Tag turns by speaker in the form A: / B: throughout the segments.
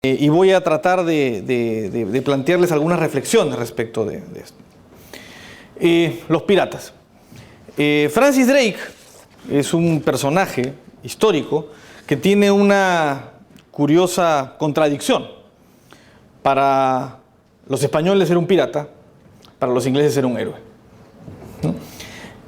A: Y voy a tratar de plantearles algunas reflexiones respecto de esto. Los piratas. Francis Drake es un personaje histórico que tiene una curiosa contradicción. Para los españoles era un pirata, para los ingleses era un héroe, ¿no?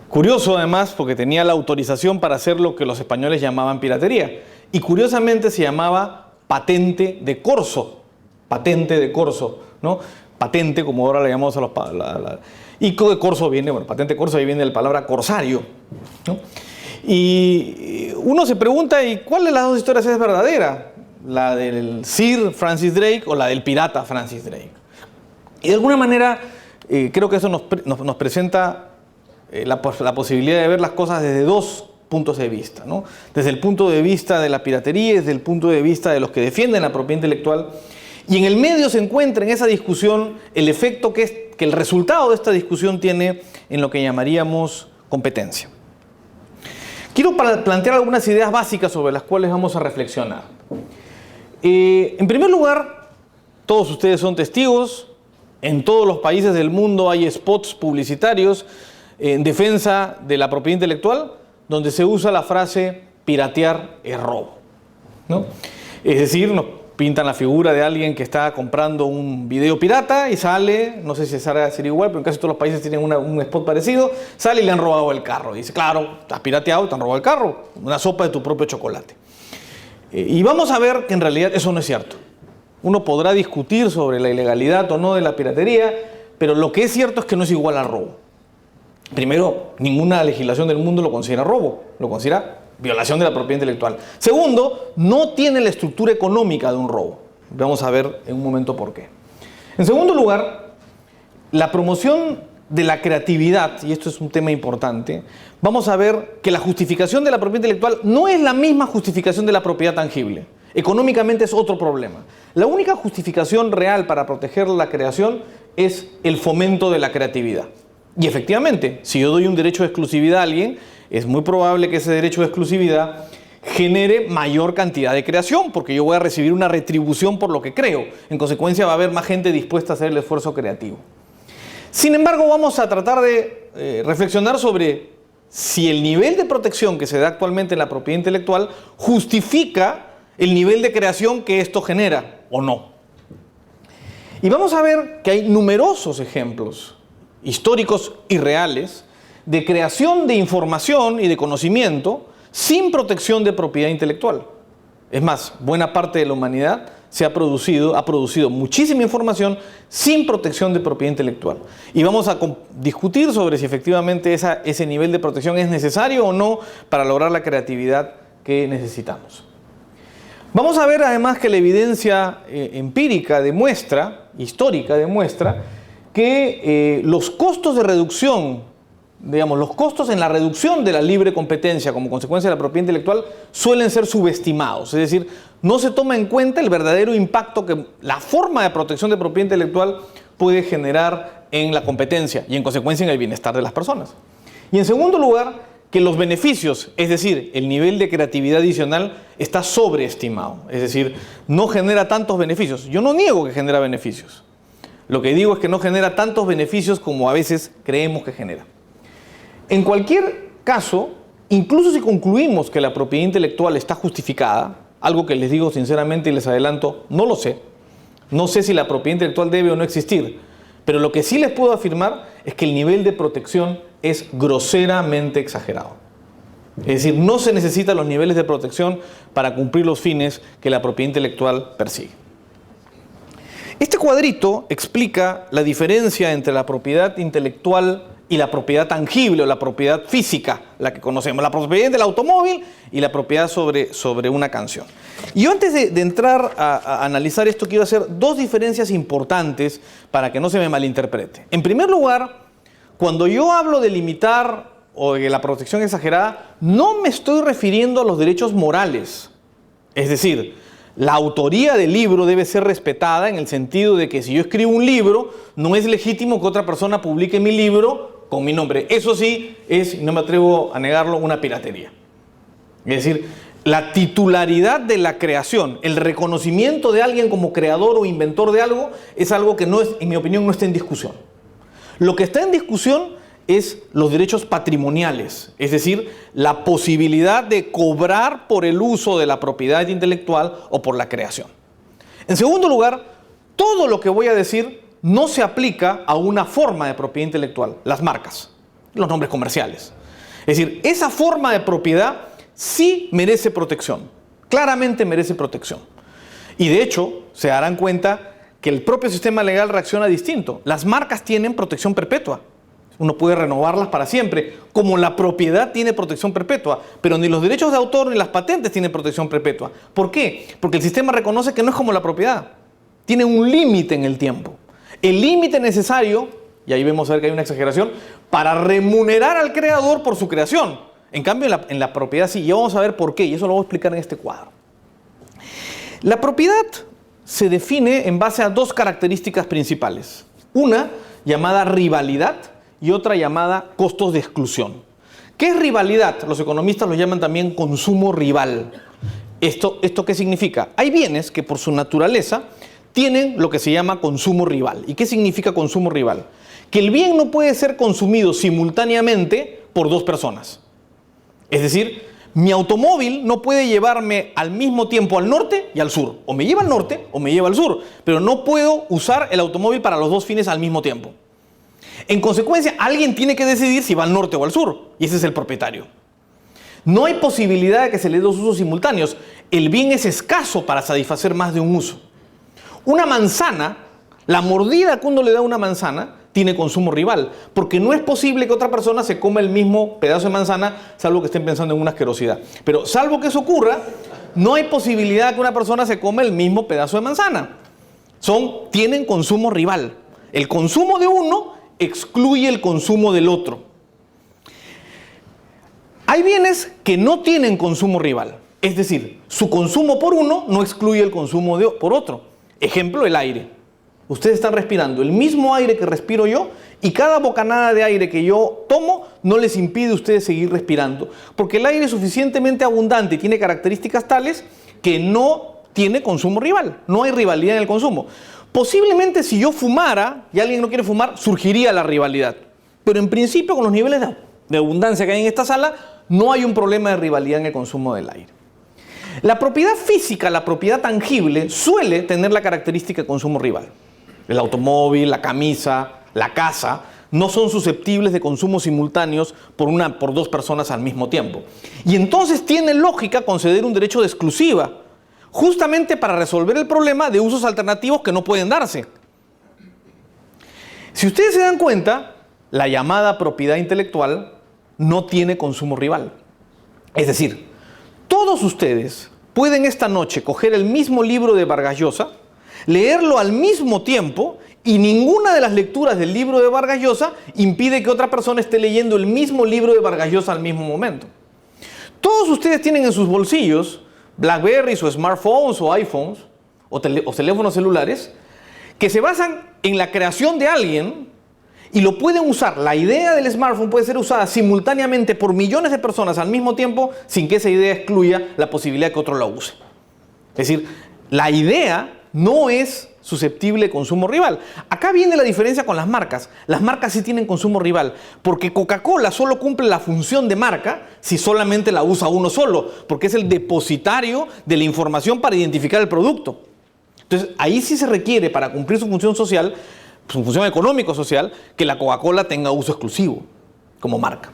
A: Curioso además porque tenía la autorización para hacer lo que los españoles llamaban piratería. Y curiosamente se llamaba patente de corso. Patente de corso, ¿no? Patente, como ahora le llamamos a los... y de corso viene, bueno, patente de corso ahí viene la palabra corsario, ¿no? Y uno se pregunta, ¿y cuál de las dos historias es verdadera? ¿La del Sir Francis Drake o la del pirata Francis Drake? Y de alguna manera creo que eso nos presenta la posibilidad de ver las cosas desde dos puntos de vista, ¿no? Desde el punto de vista de la piratería y desde el punto de vista de los que defienden la propiedad intelectual. Y en el medio se encuentra en esa discusión el efecto que el resultado de esta discusión tiene en lo que llamaríamos competencia. Quiero plantear algunas ideas básicas sobre las cuales vamos a reflexionar. En primer lugar, todos ustedes son testigos, en todos los países del mundo hay spots publicitarios en defensa de la propiedad intelectual donde se usa la frase piratear es robo, ¿no? Es decir, nos pintan la figura de alguien que está comprando un video pirata y sale, no sé si sale a ser igual, pero en casi todos los países tienen un spot parecido, sale y le han robado el carro. Y dice, claro, estás pirateado, te han robado el carro, una sopa de tu propio chocolate. Y vamos a ver que en realidad eso no es cierto. Uno podrá discutir sobre la ilegalidad o no de la piratería, pero lo que es cierto es que no es igual al robo. Primero, ninguna legislación del mundo lo considera robo, lo considera violación de la propiedad intelectual. Segundo, no tiene la estructura económica de un robo. Vamos a ver en un momento por qué. En segundo lugar, la promoción de la creatividad, y esto es un tema importante, vamos a ver que la justificación de la propiedad intelectual no es la misma justificación de la propiedad tangible. Económicamente es otro problema. La única justificación real para proteger la creación es el fomento de la creatividad. Y efectivamente, si yo doy un derecho de exclusividad a alguien, es muy probable que ese derecho de exclusividad genere mayor cantidad de creación, porque yo voy a recibir una retribución por lo que creo. En consecuencia, va a haber más gente dispuesta a hacer el esfuerzo creativo. Sin embargo, vamos a tratar de reflexionar sobre si el nivel de protección que se da actualmente en la propiedad intelectual justifica el nivel de creación que esto genera o no. Y vamos a ver que hay numerosos ejemplos históricos y reales de creación de información y de conocimiento sin protección de propiedad intelectual. Es más, buena parte de la humanidad ha producido muchísima información sin protección de propiedad intelectual. Y vamos a discutir sobre si efectivamente ese nivel de protección es necesario o no para lograr la creatividad que necesitamos. Vamos a ver además que la evidencia empírica histórica demuestra que los costos de reducción, digamos, los costos en la reducción de la libre competencia como consecuencia de la propiedad intelectual suelen ser subestimados. Es decir, no se toma en cuenta el verdadero impacto que la forma de protección de propiedad intelectual puede generar en la competencia y en consecuencia en el bienestar de las personas. Y en segundo lugar, que los beneficios, es decir, el nivel de creatividad adicional está sobreestimado. Es decir, no genera tantos beneficios. Yo no niego que genera beneficios. Lo que digo es que no genera tantos beneficios como a veces creemos que genera. En cualquier caso, incluso si concluimos que la propiedad intelectual está justificada, algo que les digo sinceramente y les adelanto, no lo sé. No sé si la propiedad intelectual debe o no existir, pero lo que sí les puedo afirmar es que el nivel de protección es groseramente exagerado. Es decir, no se necesitan los niveles de protección para cumplir los fines que la propiedad intelectual persigue. Este cuadrito explica la diferencia entre la propiedad intelectual y la propiedad tangible o la propiedad física, la que conocemos, la propiedad del automóvil y la propiedad sobre una canción. Y yo antes de entrar a analizar esto, quiero hacer dos diferencias importantes para que no se me malinterprete. En primer lugar, cuando yo hablo de limitar o de la protección exagerada, no me estoy refiriendo a los derechos morales. Es decir, la autoría del libro debe ser respetada en el sentido de que si yo escribo un libro, no es legítimo que otra persona publique mi libro con mi nombre. Eso sí es, no me atrevo a negarlo, una piratería. Es decir, la titularidad de la creación, el reconocimiento de alguien como creador o inventor de algo, es algo que no es, en mi opinión, no está en discusión. Lo que está en discusión es los derechos patrimoniales, es decir, la posibilidad de cobrar por el uso de la propiedad intelectual o por la creación. En segundo lugar, todo lo que voy a decir no se aplica a una forma de propiedad intelectual, las marcas, los nombres comerciales. Es decir, esa forma de propiedad sí merece protección, claramente merece protección. Y de hecho, se darán cuenta que el propio sistema legal reacciona distinto. Las marcas tienen protección perpetua. Uno puede renovarlas para siempre, como la propiedad tiene protección perpetua, pero ni los derechos de autor ni las patentes tienen protección perpetua. ¿Por qué? Porque el sistema reconoce que no es como la propiedad. Tiene un límite en el tiempo. El límite necesario, y ahí vemos a ver que hay una exageración, para remunerar al creador por su creación. En cambio, en la propiedad sí. Y vamos a ver por qué, y eso lo voy a explicar en este cuadro. La propiedad se define en base a dos características principales. Una llamada rivalidad y otra llamada costos de exclusión. ¿Qué es rivalidad? Los economistas lo llaman también consumo rival. ¿Esto qué significa? Hay bienes que por su naturaleza tienen lo que se llama consumo rival. ¿Y qué significa consumo rival? Que el bien no puede ser consumido simultáneamente por dos personas. Es decir, mi automóvil no puede llevarme al mismo tiempo al norte y al sur. O me lleva al norte o me lleva al sur. Pero no puedo usar el automóvil para los dos fines al mismo tiempo. En consecuencia, alguien tiene que decidir si va al norte o al sur. Y ese es el propietario. No hay posibilidad de que se le dé dos usos simultáneos. El bien es escaso para satisfacer más de un uso. Una manzana, la mordida que uno le da a una manzana, tiene consumo rival, porque no es posible que otra persona se coma el mismo pedazo de manzana, salvo que estén pensando en una asquerosidad. Pero salvo que eso ocurra, no hay posibilidad de que una persona se coma el mismo pedazo de manzana. Tienen consumo rival. El consumo de uno excluye el consumo del otro. Hay bienes que no tienen consumo rival, es decir, su consumo por uno no excluye el consumo por otro. Ejemplo, el aire. Ustedes están respirando el mismo aire que respiro yo y cada bocanada de aire que yo tomo no les impide a ustedes seguir respirando, porque el aire es suficientemente abundante y tiene características tales que no tiene consumo rival, no hay rivalidad en el consumo. Posiblemente si yo fumara y alguien no quiere fumar, surgiría la rivalidad, pero en principio con los niveles de abundancia que hay en esta sala, no hay un problema de rivalidad en el consumo del aire. La propiedad física, la propiedad tangible, suele tener la característica de consumo rival. El automóvil, la camisa, la casa, no son susceptibles de consumos simultáneos por dos personas al mismo tiempo. Y entonces tiene lógica conceder un derecho de exclusiva, justamente para resolver el problema de usos alternativos que no pueden darse. Si ustedes se dan cuenta, la llamada propiedad intelectual no tiene consumo rival. Es decir, todos ustedes pueden esta noche coger el mismo libro de Vargas Llosa, leerlo al mismo tiempo y ninguna de las lecturas del libro de Vargas Llosa impide que otra persona esté leyendo el mismo libro de Vargas Llosa al mismo momento. Todos ustedes tienen en sus bolsillos BlackBerrys o smartphones o iPhones o teléfonos celulares que se basan en la creación de alguien y lo pueden usar. La idea del smartphone puede ser usada simultáneamente por millones de personas al mismo tiempo sin que esa idea excluya la posibilidad de que otro la use. Es decir, la idea no es susceptible de consumo rival. Acá viene la diferencia con las marcas. Las marcas sí tienen consumo rival, porque Coca-Cola solo cumple la función de marca si solamente la usa uno solo, porque es el depositario de la información para identificar el producto. Entonces, ahí sí se requiere, para cumplir su función social, su función económico-social, que la Coca-Cola tenga uso exclusivo como marca.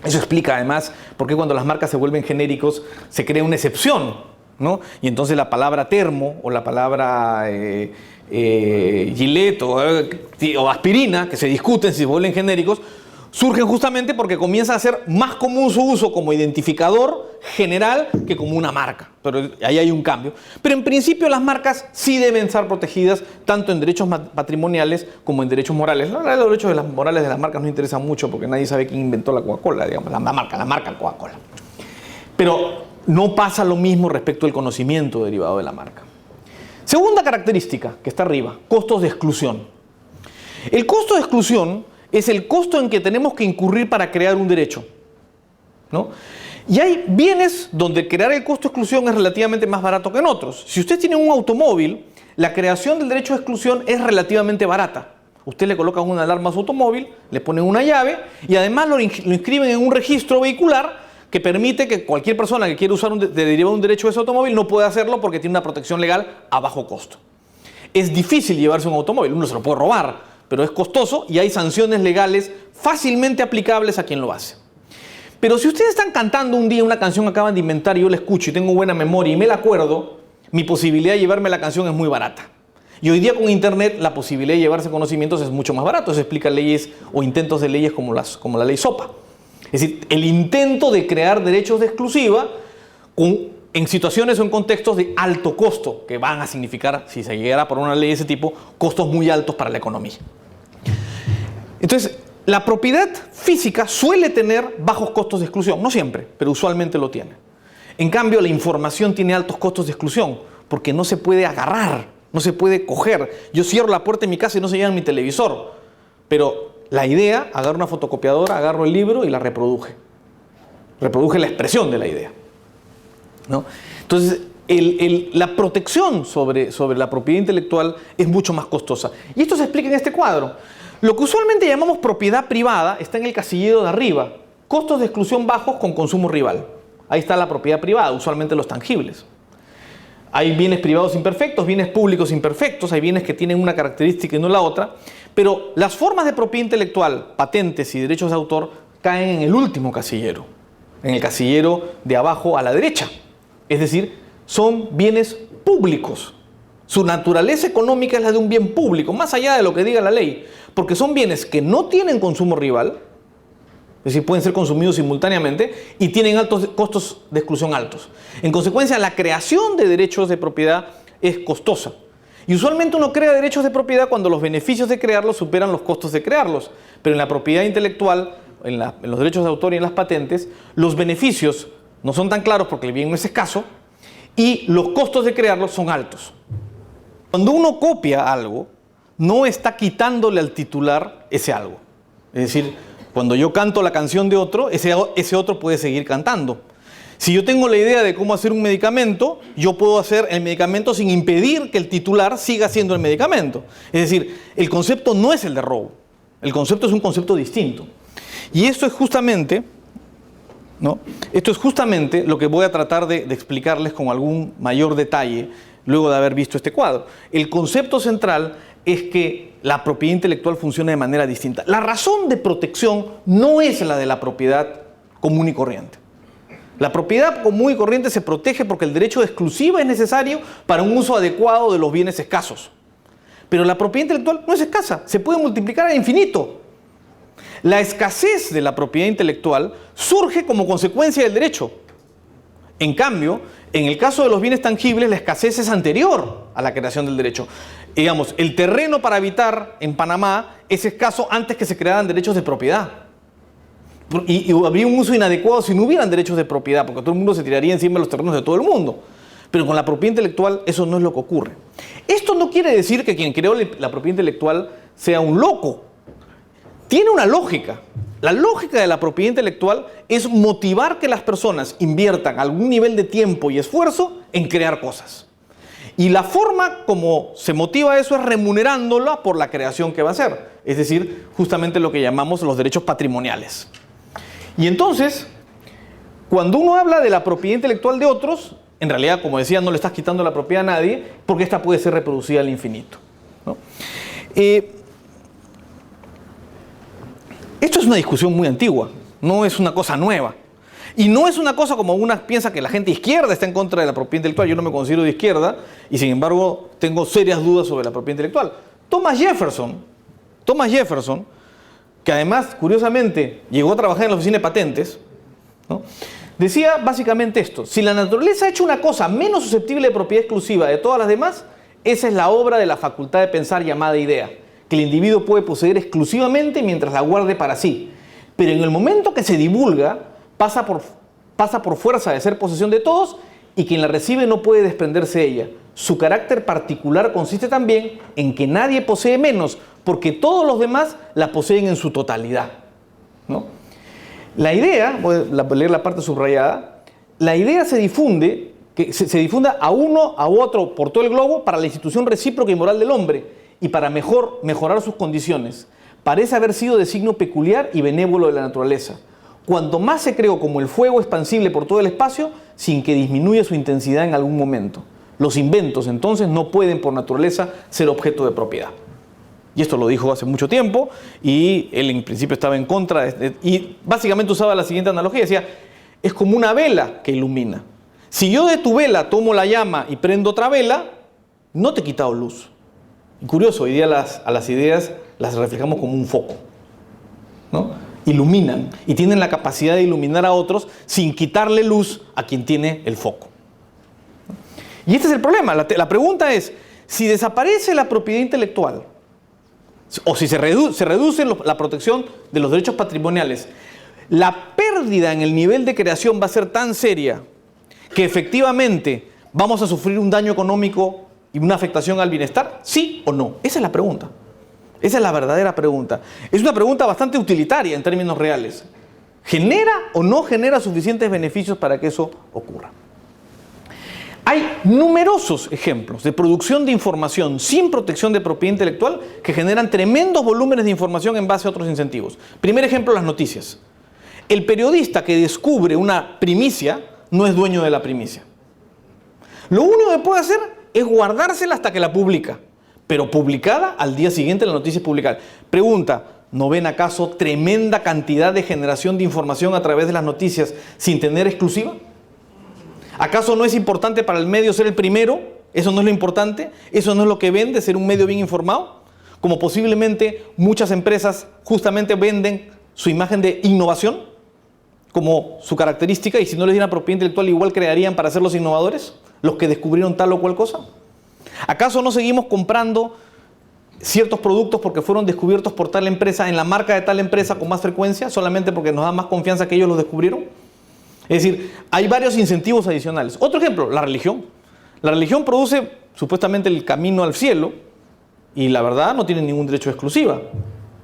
A: Eso explica además por qué cuando las marcas se vuelven genéricos se crea una excepción, ¿no? Y entonces la palabra termo o la palabra Gillette o aspirina, que se discuten si se vuelven genéricos, surgen justamente porque comienza a ser más común su uso como identificador general que como una marca. Pero ahí hay un cambio. Pero en principio las marcas sí deben estar protegidas tanto en derechos patrimoniales como en derechos morales. La verdad, los derechos morales de las marcas no interesan mucho porque nadie sabe quién inventó la Coca-Cola, digamos, la marca Coca-Cola. Pero no pasa lo mismo respecto al conocimiento derivado de la marca. Segunda característica, que está arriba, costos de exclusión. El costo de exclusión es el costo en que tenemos que incurrir para crear un derecho, ¿no? Y hay bienes donde crear el costo de exclusión es relativamente más barato que en otros. Si usted tiene un automóvil, la creación del derecho de exclusión es relativamente barata. Usted le coloca una alarma a su automóvil, le ponen una llave y además lo inscriben en un registro vehicular que permite que cualquier persona que quiera usar derivar un derecho de ese automóvil no pueda hacerlo porque tiene una protección legal a bajo costo. Es difícil llevarse un automóvil, uno se lo puede robar, pero es costoso y hay sanciones legales fácilmente aplicables a quien lo hace. Pero si ustedes están cantando un día una canción que acaban de inventar y yo la escucho y tengo buena memoria y me la acuerdo, mi posibilidad de llevarme la canción es muy barata. Y hoy día con internet la posibilidad de llevarse conocimientos es mucho más barato. Se explican leyes o intentos de leyes como la ley SOPA. Es decir, el intento de crear derechos de exclusiva en situaciones o en contextos de alto costo, que van a significar, si se llegara por una ley de ese tipo, costos muy altos para la economía. Entonces, la propiedad física suele tener bajos costos de exclusión, no siempre, pero usualmente lo tiene. En cambio, la información tiene altos costos de exclusión, porque no se puede agarrar, no se puede coger. Yo cierro la puerta de mi casa y no se lleva mi televisor, pero la idea, agarro una fotocopiadora, agarro el libro y la reproduje. Reproduje la expresión de la idea, ¿no? Entonces, la protección sobre la propiedad intelectual es mucho más costosa. Y esto se explica en este cuadro. Lo que usualmente llamamos propiedad privada está en el casillero de arriba. Costos de exclusión bajos con consumo rival. Ahí está la propiedad privada, usualmente los tangibles. Hay bienes privados imperfectos, bienes públicos imperfectos, hay bienes que tienen una característica y no la otra, pero las formas de propiedad intelectual, patentes y derechos de autor caen en el último casillero, en el casillero de abajo a la derecha. Es decir, son bienes públicos. Su naturaleza económica es la de un bien público, más allá de lo que diga la ley, porque son bienes que no tienen consumo rival, es decir, pueden ser consumidos simultáneamente y tienen altos costos de exclusión altos. En consecuencia, la creación de derechos de propiedad es costosa. Y usualmente uno crea derechos de propiedad cuando los beneficios de crearlos superan los costos de crearlos. Pero en la propiedad intelectual, en los derechos de autor y en las patentes, los beneficios no son tan claros porque el bien no es escaso y los costos de crearlos son altos. Cuando uno copia algo, no está quitándole al titular ese algo. Es decir, cuando yo canto la canción de otro, ese otro puede seguir cantando. Si yo tengo la idea de cómo hacer un medicamento, yo puedo hacer el medicamento sin impedir que el titular siga haciendo el medicamento. Es decir, el concepto no es el de robo. El concepto es un concepto distinto. Y esto es justamente, ¿no? Esto es justamente lo que voy a tratar de explicarles con algún mayor detalle luego de haber visto este cuadro. El concepto central es que la propiedad intelectual funciona de manera distinta. La razón de protección no es la de la propiedad común y corriente. La propiedad común y corriente se protege porque el derecho de exclusiva es necesario para un uso adecuado de los bienes escasos. Pero la propiedad intelectual no es escasa, se puede multiplicar al infinito. La escasez de la propiedad intelectual surge como consecuencia del derecho. En cambio, en el caso de los bienes tangibles, la escasez es anterior a la creación del derecho. Digamos, el terreno para habitar en Panamá es escaso antes que se crearan derechos de propiedad. Y habría un uso inadecuado si no hubieran derechos de propiedad, porque todo el mundo se tiraría encima de los terrenos de todo el mundo. Pero con la propiedad intelectual eso no es lo que ocurre. Esto no quiere decir que quien creó la propiedad intelectual sea un loco. Tiene una lógica. La lógica de la propiedad intelectual es motivar que las personas inviertan algún nivel de tiempo y esfuerzo en crear cosas. Y la forma como se motiva eso es remunerándola por la creación que va a hacer. Es decir, justamente lo que llamamos los derechos patrimoniales. Y entonces, cuando uno habla de la propiedad intelectual de otros, en realidad, como decía, no le estás quitando la propiedad a nadie, porque esta puede ser reproducida al infinito, ¿no? Esto es una discusión muy antigua, no es una cosa nueva. Y no es una cosa como uno piensa que la gente izquierda está en contra de la propiedad intelectual. Yo no me considero de izquierda y sin embargo tengo serias dudas sobre la propiedad intelectual. Thomas Jefferson, que además curiosamente llegó a trabajar en la oficina de patentes, ¿no? Decía básicamente esto: si la naturaleza ha hecho una cosa menos susceptible de propiedad exclusiva de todas las demás, esa es la obra de la facultad de pensar llamada idea, que el individuo puede poseer exclusivamente mientras la guarde para sí. Pero en el momento que se divulga, pasa por fuerza de ser posesión de todos y quien la recibe no puede desprenderse de ella. Su carácter particular consiste también en que nadie posee menos, porque todos los demás la poseen en su totalidad, ¿no? La idea, voy a leer la parte subrayada, la idea se difunde, que se difunda a uno, a otro, por todo el globo, para la institución recíproca y moral del hombre y para mejorar sus condiciones. Parece haber sido de signo peculiar y benévolo de la naturaleza. Cuanto más se creó como el fuego expansible por todo el espacio, sin que disminuya su intensidad en algún momento. Los inventos, entonces, no pueden por naturaleza ser objeto de propiedad. Y esto lo dijo hace mucho tiempo, y él en principio estaba en contra, y básicamente usaba la siguiente analogía, decía, es como una vela que ilumina. Si yo de tu vela tomo la llama y prendo otra vela, no te he quitado luz. Y curioso, hoy día a las ideas las reflejamos como un foco, ¿no? Iluminan y tienen la capacidad de iluminar a otros sin quitarle luz a quien tiene el foco. Y este es el problema. La pregunta es, si desaparece la propiedad intelectual o si se reduce la protección de los derechos patrimoniales, la pérdida en el nivel de creación va a ser tan seria que efectivamente vamos a sufrir un daño económico y una afectación al bienestar, ¿sí o no? Esa es la pregunta. Esa es la verdadera pregunta. Es una pregunta bastante utilitaria en términos reales. ¿Genera o no genera suficientes beneficios para que eso ocurra? Hay numerosos ejemplos de producción de información sin protección de propiedad intelectual que generan tremendos volúmenes de información en base a otros incentivos. Primer ejemplo, las noticias. El periodista que descubre una primicia no es dueño de la primicia. Lo único que puede hacer es guardársela hasta que la publica. Pero publicada al día siguiente la noticia es publicada. Pregunta, ¿no ven acaso tremenda cantidad de generación de información a través de las noticias sin tener exclusiva? ¿Acaso no es importante para el medio ser el primero? ¿Eso no es lo importante? ¿Eso no es lo que vende, ser un medio bien informado? Como posiblemente muchas empresas justamente venden su imagen de innovación como su característica, y si no les dieran propiedad intelectual igual crearían para ser los innovadores, los que descubrieron tal o cual cosa. ¿Acaso no seguimos comprando ciertos productos porque fueron descubiertos por tal empresa en la marca de tal empresa con más frecuencia, solamente porque nos da más confianza que ellos los descubrieron? Es decir, hay varios incentivos adicionales. Otro ejemplo, la religión. La religión produce supuestamente el camino al cielo y la verdad no tienen ningún derecho de exclusiva,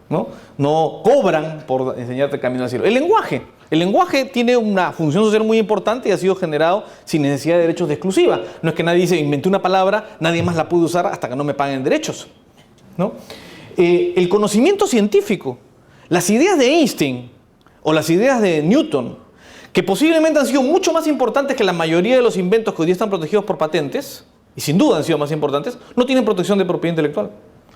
A: ¿no? No cobran por enseñarte el camino al cielo. El lenguaje tiene una función social muy importante y ha sido generado sin necesidad de derechos de exclusiva. No es que nadie dice, inventé una palabra, nadie más la puede usar hasta que no me paguen derechos, ¿no? El conocimiento científico, las ideas de Einstein o las ideas de Newton, que posiblemente han sido mucho más importantes que la mayoría de los inventos que hoy día están protegidos por patentes, y sin duda han sido más importantes, no tienen protección de propiedad intelectual.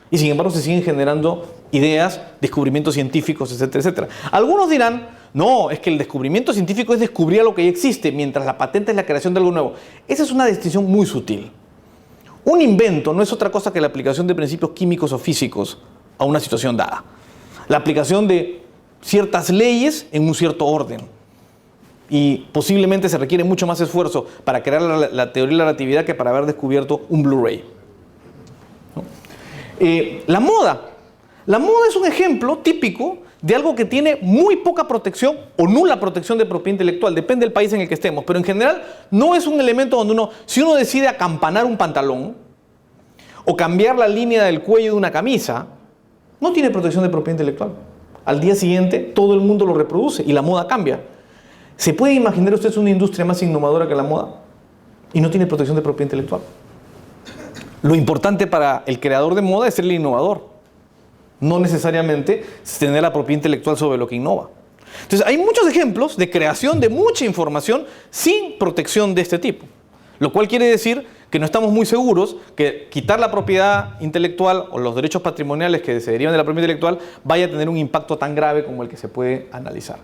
A: Y sin embargo se siguen generando ideas, descubrimientos científicos, etcétera, etcétera. Algunos dirán, no, es que el descubrimiento científico es descubrir algo que ya existe, mientras la patente es la creación de algo nuevo. Esa es una distinción muy sutil. Un invento no es otra cosa que la aplicación de principios químicos o físicos a una situación dada. La aplicación de ciertas leyes en un cierto orden. Y posiblemente se requiere mucho más esfuerzo para crear la teoría de la relatividad que para haber descubierto un Blu-ray. La moda. La moda es un ejemplo típico de algo que tiene muy poca protección o nula protección de propiedad intelectual. Depende del país en el que estemos. Pero en general no es un elemento donde si uno decide acampanar un pantalón o cambiar la línea del cuello de una camisa, no tiene protección de propiedad intelectual. Al día siguiente todo el mundo lo reproduce y la moda cambia. ¿Se puede imaginar usted una industria más innovadora que la moda y no tiene protección de propiedad intelectual? Lo importante para el creador de moda es ser el innovador, no necesariamente tener la propiedad intelectual sobre lo que innova. Entonces, hay muchos ejemplos de creación de mucha información sin protección de este tipo, lo cual quiere decir que no estamos muy seguros que quitar la propiedad intelectual o los derechos patrimoniales que se derivan de la propiedad intelectual vaya a tener un impacto tan grave como el que se puede analizar.